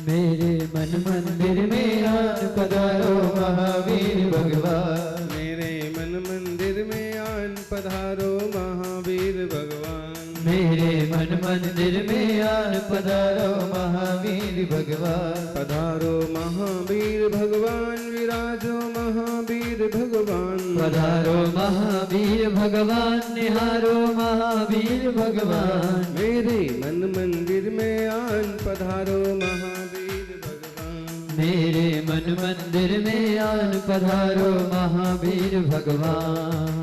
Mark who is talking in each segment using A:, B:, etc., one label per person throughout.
A: मेरे मन मंदिर में आन पधारो महावीर भगवान।
B: मेरे मन मंदिर में आन पधारो महावीर भगवान।
A: मेरे मन मंदिर में आन पधारो महावीर भगवान।
B: पधारो महावीर भगवान विराजो महावीर भगवान।
A: पधारो महावीर भगवान निहारो महावीर भगवान।
B: मेरे मन मंदिर में आन पधारो महावीर भगवान।
A: मेरे मन मंदिर में आन पधारो महावीर भगवान।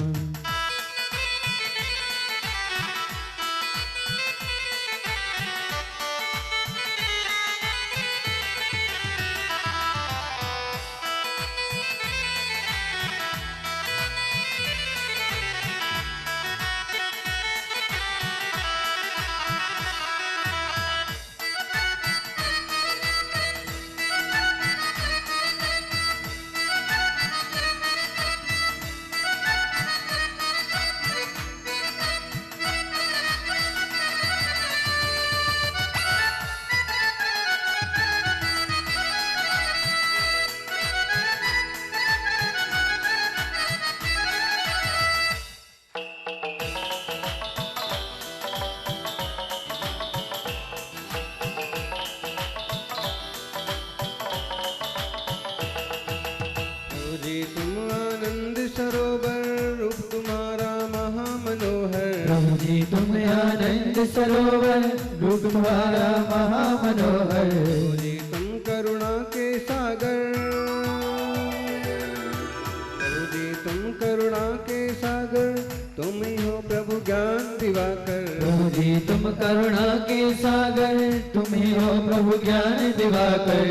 B: तुम आनंद सरोवर रूप तुम्हारा महामनोहर।
A: प्रभु जी तुम आनंद सरोवर रूप तुम्हारा महामनोहर।
B: प्रभु जी तुम करुणा के सागर। प्रभु जी तुम करुणा के सागर। तुम ही हो प्रभु ज्ञान दिवाकर।
A: प्रभु जी तुम करुणा के सागर तुम ही हो प्रभु ज्ञान दिवाकर।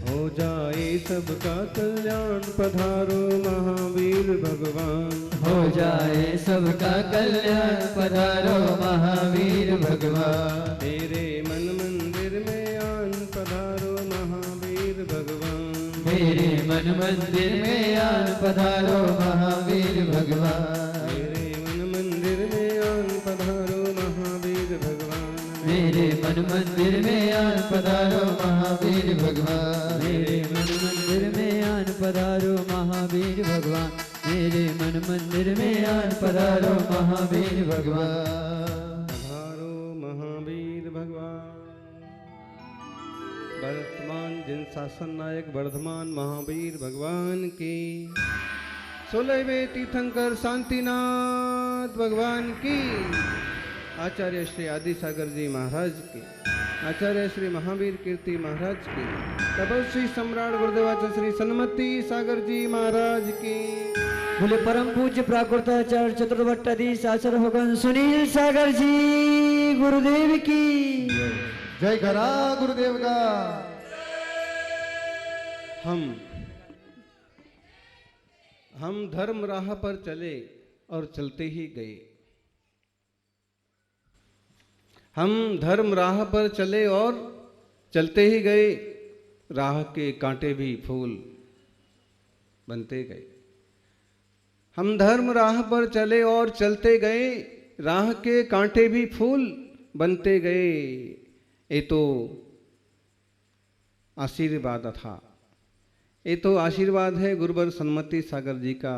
B: हो जाए सबका कल्याण पधारो महावीर भगवान।
A: हो जाए सबका कल्याण पधारो महावीर भगवान।
B: मेरे मन मंदिर में आन पधारो महावीर भगवान।
A: मेरे मन मंदिर में आन पधारो महावीर भगवान।
B: मेरे मन मंदिर में आन पधारो महावीर भगवान।
A: मेरे मन मंदिर में आन पधारो महावीर भगवान। मेरे मन मंदिर में आन पधारो महावीर भगवान। मेरे मन मंदिर में आन पधारो महावीर भगवान।
B: पधारो महावीर भगवान। वर्तमान जिन शासन नायक वर्धमान महावीर भगवान की। 16वें तीर्थंकर शांतिनाथ भगवान की। आचार्य श्री आदि सागर जी महाराज की। आचार्य श्री महावीर कीर्ति महाराज की। तपस्वी सम्राट गुरुदेवाचार्य श्री सन्मति सागर जी महाराज की।
A: बोले परम पूज्य प्राकृताचार्य चतुर्भट्टाधीश आचार्य भगवान सुनील सागर जी गुरुदेव की
C: जय करा गुरुदेव का।
B: हम धर्म राह पर चले और चलते ही गए। हम धर्म राह पर चले और चलते ही गए। राह के कांटे भी फूल बनते गए। हम धर्म राह पर चले और चलते गए। राह के कांटे भी फूल बनते गए। ये तो आशीर्वाद था। ये तो आशीर्वाद है गुरुवर सन्मति सागर जी का।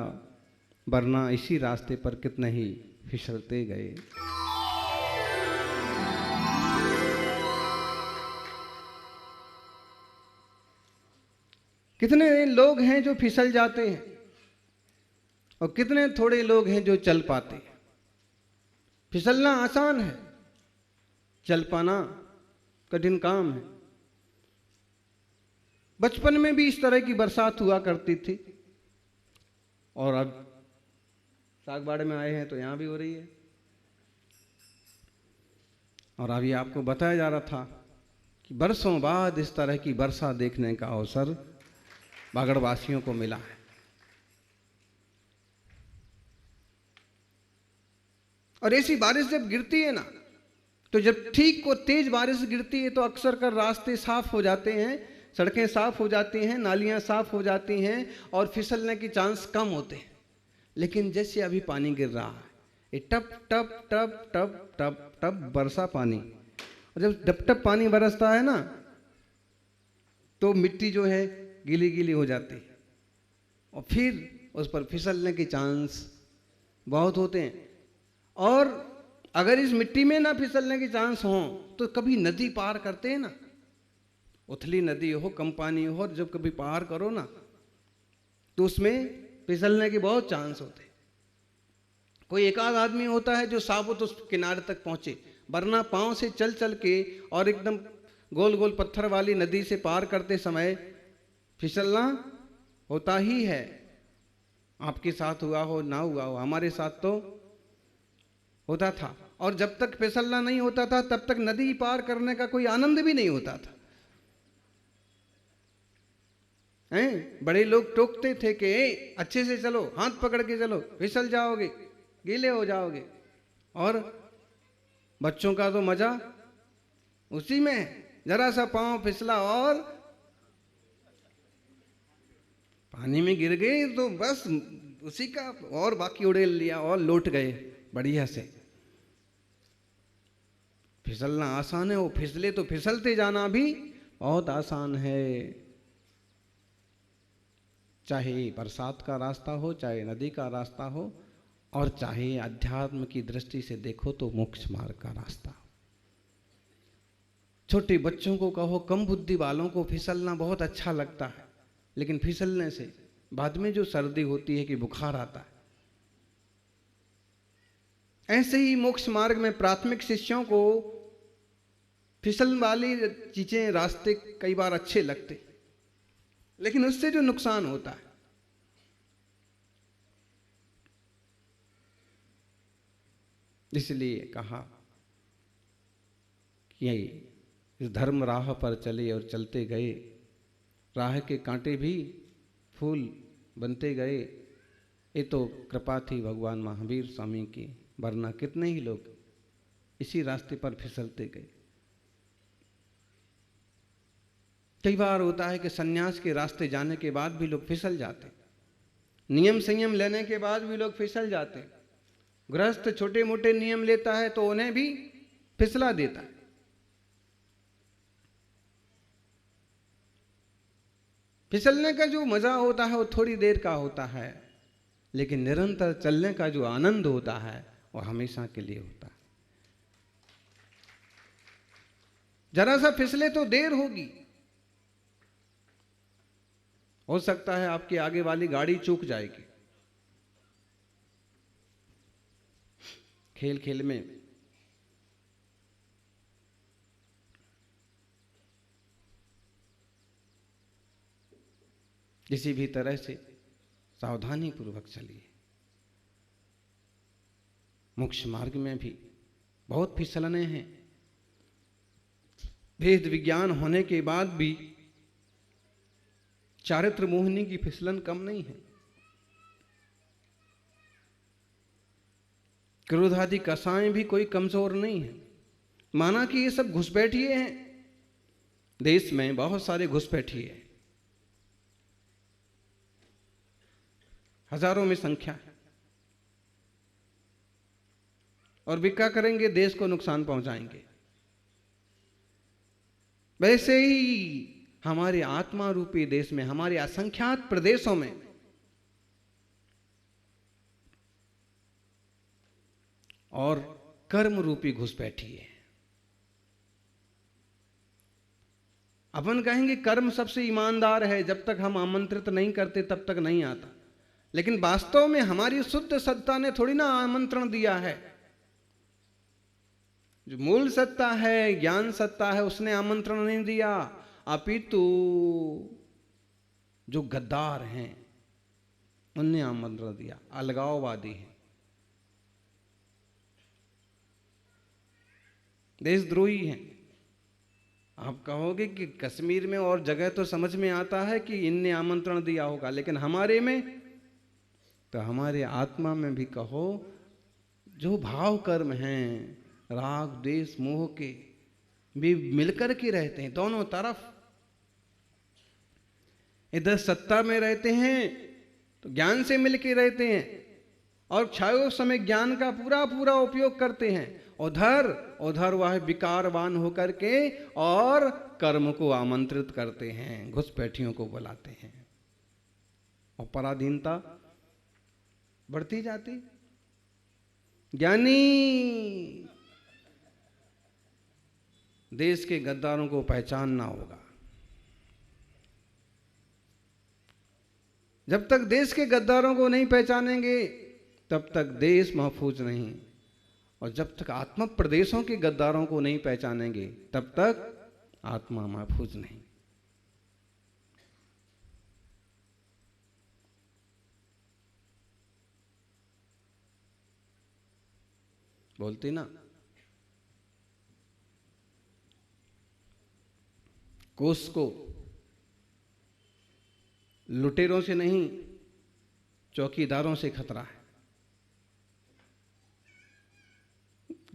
B: वरना इसी रास्ते पर कितने ही फिसलते गए। कितने लोग हैं जो फिसल जाते हैं और कितने थोड़े लोग हैं जो चल पाते हैं। फिसलना आसान है, चल पाना कठिन काम है। बचपन में भी इस तरह की बरसात हुआ करती थी और अब सागवाड़े में आए हैं तो यहां भी हो रही है। और अभी आपको बताया जा रहा था कि बरसों बाद इस तरह की वर्षा देखने का अवसर बागड़वासियों को मिला है। और ऐसी बारिश जब गिरती है ना, तो जब ठीक को तेज बारिश गिरती है तो अक्सर कर रास्ते साफ हो जाते हैं, सड़कें साफ हो जाती हैं, नालियां साफ हो जाती हैं और फिसलने के चांस कम होते हैं। लेकिन जैसे अभी पानी गिर रहा है, ये टप टप टप टप टप टप वर्षा पानी, और जब टप टप पानी बरसता है ना तो मिट्टी जो है गीली गीली हो जाती है और फिर उस पर फिसलने के चांस बहुत होते हैं। और अगर इस मिट्टी में ना फिसलने के चांस हों तो कभी नदी पार करते हैं ना, उथली नदी हो, कम पानी हो, और जब कभी पार करो ना तो उसमें फिसलने के बहुत चांस होते हैं। कोई एक आध आदमी होता है जो साबुत उस किनारे तक पहुंचे, वरना पांव से चल चल के और एकदम गोल गोल पत्थर वाली नदी से पार करते समय फिसलना होता ही है। आपके साथ हुआ हो ना हुआ हो, हमारे साथ तो होता था। और जब तक फिसलना नहीं होता था तब तक नदी पार करने का कोई आनंद भी नहीं होता था। बड़े लोग टोकते थे कि अच्छे से चलो, हाथ पकड़ के चलो, फिसल जाओगे, गीले हो जाओगे। और बच्चों का तो मजा उसी में है, जरा सा पांव फिसला और पानी में गिर गए तो बस उसी का और बाकी उड़ेल लिया और लौट गए बढ़िया से। फिसलना आसान है, वो फिसले तो फिसलते जाना भी बहुत आसान है। चाहे बरसात का रास्ता हो, चाहे नदी का रास्ता हो, और चाहे अध्यात्म की दृष्टि से देखो तो मोक्ष मार्ग का रास्ता हो। छोटे बच्चों को कहो, कम बुद्धि वालों को फिसलना बहुत अच्छा लगता है, लेकिन फिसलने से बाद में जो सर्दी होती है कि बुखार आता है। ऐसे ही मोक्ष मार्ग में प्राथमिक शिष्यों को फिसल वाली चीजें, रास्ते कई बार अच्छे लगते, लेकिन उससे जो नुकसान होता है, इसलिए कहा कि इस धर्म राह पर चले और चलते गए, राह के कांटे भी फूल बनते गए। ये तो कृपा थी भगवान महावीर स्वामी की, वरना कितने ही लोग इसी रास्ते पर फिसलते गए। कई बार होता है कि सन्यास के रास्ते जाने के बाद भी लोग फिसल जाते, नियम संयम लेने के बाद भी लोग फिसल जाते। गृहस्थ छोटे मोटे नियम लेता है तो उन्हें भी फिसला देता है। फिसलने का जो मजा होता है वो थोड़ी देर का होता है, लेकिन निरंतर चलने का जो आनंद होता है वो हमेशा के लिए होता है। जरा सा फिसले तो देर होगी, हो सकता है आपकी आगे वाली गाड़ी चूक जाएगी। खेल खेल में किसी भी तरह से सावधानी पूर्वक चलिए। मोक्ष मार्ग में भी बहुत फिसलने हैं। वेद विज्ञान होने के बाद भी चारित्र मोहिनी की फिसलन कम नहीं है। क्रोधादि कसाएं भी कोई कमजोर नहीं है। माना कि ये सब घुसपैठिए हैं, देश में बहुत सारे घुसपैठिए हैं, हजारों में संख्या है, और वे क्या करेंगे, देश को नुकसान पहुंचाएंगे। वैसे ही हमारे आत्मा रूपी देश में, हमारे असंख्यात प्रदेशों में और कर्म रूपी घुसपैठी है। अपन कहेंगे कर्म सबसे ईमानदार है, जब तक हम आमंत्रित नहीं करते तब तक नहीं आता। लेकिन वास्तव में हमारी शुद्ध सत्ता ने थोड़ी ना आमंत्रण दिया है। जो मूल सत्ता है, ज्ञान सत्ता है, उसने आमंत्रण नहीं दिया, अपितु जो गद्दार हैं उनने आमंत्रण दिया, अलगाववादी हैं, देशद्रोही हैं। आप कहोगे कि कश्मीर में और जगह तो समझ में आता है कि इनने आमंत्रण दिया होगा, लेकिन हमारे में तो हमारे आत्मा में भी कहो, जो भाव कर्म हैं, राग द्वेष मोह के, भी मिलकर के रहते हैं दोनों तरफ। इधर सत्ता में रहते हैं तो ज्ञान से मिलके रहते हैं और क्षयो समय ज्ञान का पूरा पूरा उपयोग करते हैं, उधर उधर वह विकारवान होकर के और कर्म को आमंत्रित करते हैं, घुसपैठियों को बुलाते हैं, और पराधीनता बढ़ती जाती। ज्ञानी देश के गद्दारों को पहचानना होगा। जब तक देश के गद्दारों को नहीं पहचानेंगे तब तक देश महफूज नहीं, और जब तक आत्मा प्रदेशों के गद्दारों को नहीं पहचानेंगे तब तक आत्मा महफूज नहीं। बोलती ना, कोष को लुटेरों से नहीं चौकीदारों से खतरा है,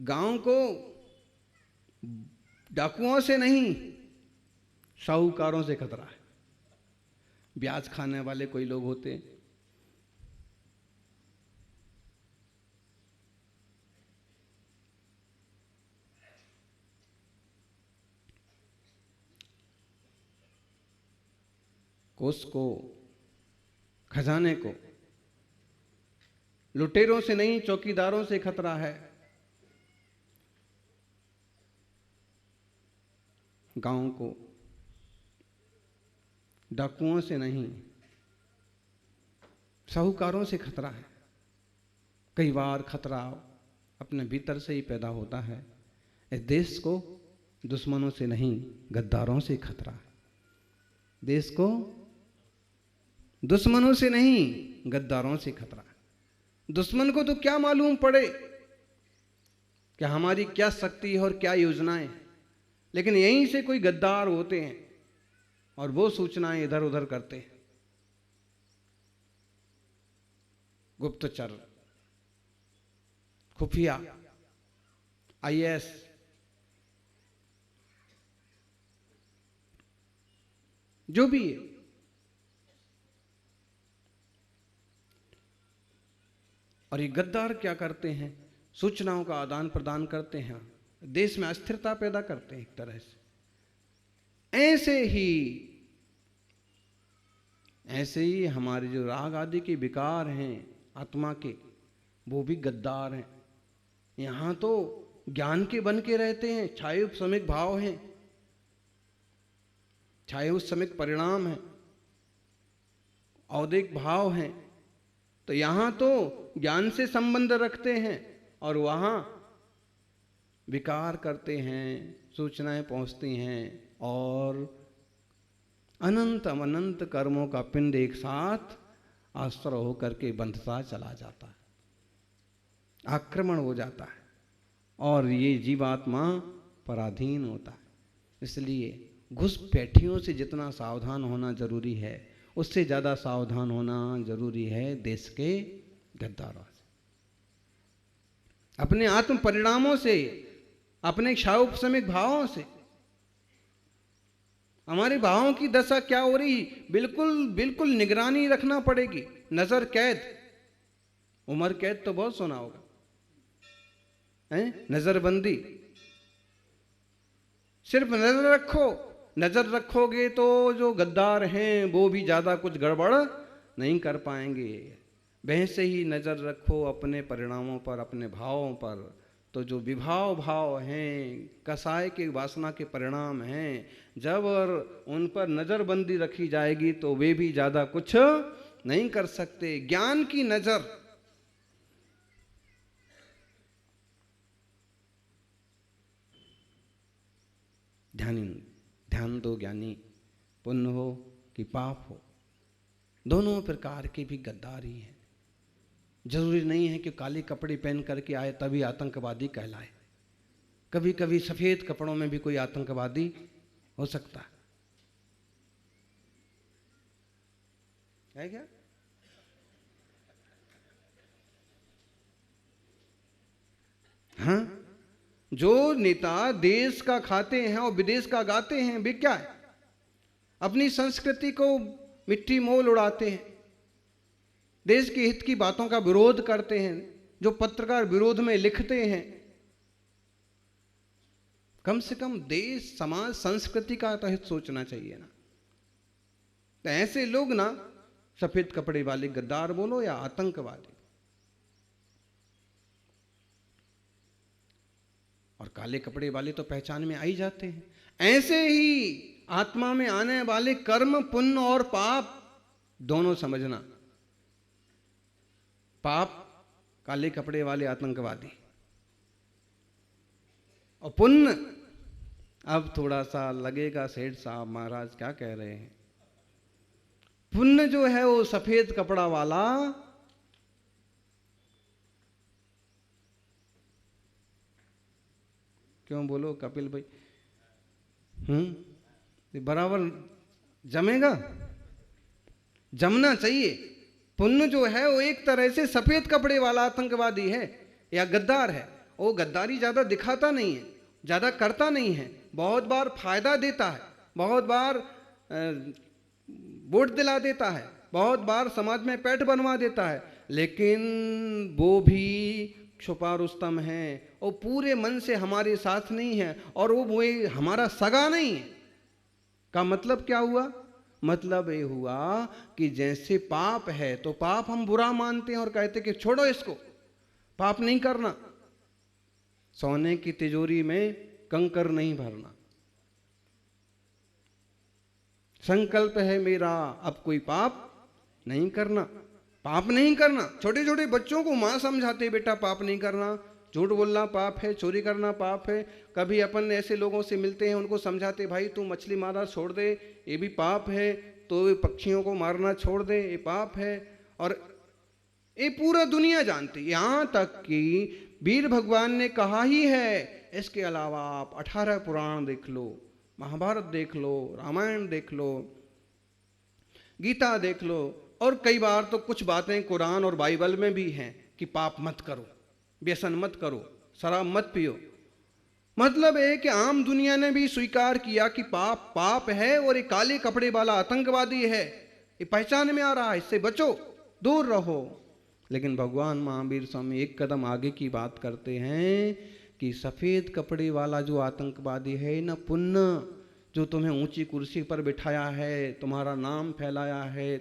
B: गांव को डाकुओं से नहीं साहूकारों से खतरा है। ब्याज खाने वाले कोई लोग होते हैं, कोष को, खजाने को लुटेरों से नहीं चौकीदारों से खतरा है। गांव को डाकुओं से नहीं साहूकारों से खतरा है। कई बार खतरा अपने भीतर से ही पैदा होता है। इस देश को दुश्मनों से नहीं गद्दारों से खतरा है। देश को दुश्मनों से नहीं गद्दारों से खतरा है। दुश्मन को तो क्या मालूम पड़े कि हमारी क्या शक्ति है और क्या योजनाएं, लेकिन यहीं से कोई गद्दार होते हैं और वो सूचनाएं इधर उधर करते हैं। गुप्तचर, खुफिया, आईएएस, जो भी है, और ये गद्दार क्या करते हैं? सूचनाओं का आदान प्रदान करते हैं, देश में अस्थिरता पैदा करते हैं एक तरह से। ऐसे ही हमारे जो राग आदि के विकार हैं आत्मा के, वो भी गद्दार हैं। यहां तो ज्ञान के बन के रहते हैं, छाये उपशमिक भाव हैं, छाये उपशमिक परिणाम हैं, औदिक भाव हैं। तो यहां तो ज्ञान से संबंध रखते हैं और वहां विकार करते हैं, सूचनाएं पहुंचती हैं और अनंत अनंत कर्मों का पिंड एक साथ आश्रय होकर के बंधता चला जाता है, आक्रमण हो जाता है और ये जीवात्मा पराधीन होता है। इसलिए घुसपैठियों से जितना सावधान होना जरूरी है, उससे ज्यादा सावधान होना जरूरी है देश के गद्दारों से, अपने आत्म परिणामों से, अपने क्षायोपशमिक भावों से। हमारे भावों की दशा क्या हो रही, बिल्कुल बिल्कुल निगरानी रखना पड़ेगी। नजर कैद, उम्र कैद तो बहुत सुना होगा, हैं? नजरबंदी। सिर्फ नजर रखो, नजर रखोगे तो जो गद्दार हैं वो भी ज्यादा कुछ गड़बड़ नहीं कर पाएंगे। वैसे ही नजर रखो अपने परिणामों पर, अपने भावों पर, तो जो विभाव भाव हैं, कसाय के वासना के परिणाम हैं, जब उन पर नजरबंदी रखी जाएगी तो वे भी ज्यादा कुछ नहीं कर सकते। ज्ञान की नजर, ध्यान दो ज्ञानी, पुण्य हो कि पाप हो, दोनों प्रकार के भी गद्दारी हैं। जरूरी नहीं है कि काले कपड़े पहन करके आए तभी आतंकवादी कहलाए। कभी कभी सफेद कपड़ों में भी कोई आतंकवादी हो सकता है क्या? हाँ, जो नेता देश का खाते हैं और विदेश का गाते हैं, वे क्या है? अपनी संस्कृति को मिट्टी मोल उड़ाते हैं, देश के हित की बातों का विरोध करते हैं। जो पत्रकार विरोध में लिखते हैं कम से कम देश समाज संस्कृति का तो हित सोचना चाहिए ना। तो ऐसे लोग ना, सफेद कपड़े वाले गद्दार बोलो या आतंकवादी, और काले कपड़े वाले तो पहचान में आ ही जाते हैं। ऐसे ही आत्मा में आने वाले कर्म, पुण्य और पाप दोनों समझना। पाप काले कपड़े वाले आतंकवादी, और पुण्य, अब थोड़ा सा लगेगा सेठ साहब महाराज क्या कह रहे हैं, पुण्य जो है वो सफेद कपड़ा वाला क्यों बोलो कपिल भाई, बराबर जमेगा, जमना चाहिए। पुण्य जो है वो एक तरह से सफेद कपड़े वाला आतंकवादी है या गद्दार है। वो गद्दारी ज्यादा दिखाता नहीं है, ज्यादा करता नहीं है, बहुत बार फायदा देता है, बहुत बार वोट दिला देता है, बहुत बार समाज में पैठ बनवा देता है, लेकिन वो भी छुपा रुस्तम है, वो पूरे मन से हमारे साथ नहीं है, और वो हमारा सगा नहीं है। का मतलब क्या हुआ? मतलब ये हुआ कि जैसे पाप है तो पाप हम बुरा मानते हैं और कहते कि छोड़ो इसको, पाप नहीं करना, सोने की तिजोरी में कंकर नहीं भरना, संकल्प है मेरा अब कोई पाप नहीं करना, पाप नहीं करना। छोटे छोटे बच्चों को माँ समझाते बेटा पाप नहीं करना, झूठ बोलना पाप है, चोरी करना पाप है। कभी अपन ऐसे लोगों से मिलते हैं, उनको समझाते भाई तू मछली मारना छोड़ दे, ये भी पाप है, तो पक्षियों को मारना छोड़ दे, ये पाप है। और ये पूरा दुनिया जानती, यहाँ तक कि वीर भगवान ने कहा ही है। इसके अलावा आप 18 पुराण देख लो, महाभारत देख लो, रामायण देख लो, गीता देख लो, और कई बार तो कुछ बातें कुरान और बाइबल में भी हैं कि पाप मत करो, व्यसन मत करो, शराब मत पियो। मतलब है कि आम दुनिया ने भी स्वीकार किया कि पाप पाप है, और ये काले कपड़े वाला आतंकवादी है, ये पहचान में आ रहा है, इससे बचो, दूर रहो। लेकिन भगवान महावीर स्वामी एक कदम आगे की बात करते हैं कि सफेद कपड़े वाला जो आतंकवादी है ना, पुण्य जो तुम्हें ऊंची कुर्सी पर बिठाया है, तुम्हारा नाम फैलाया है,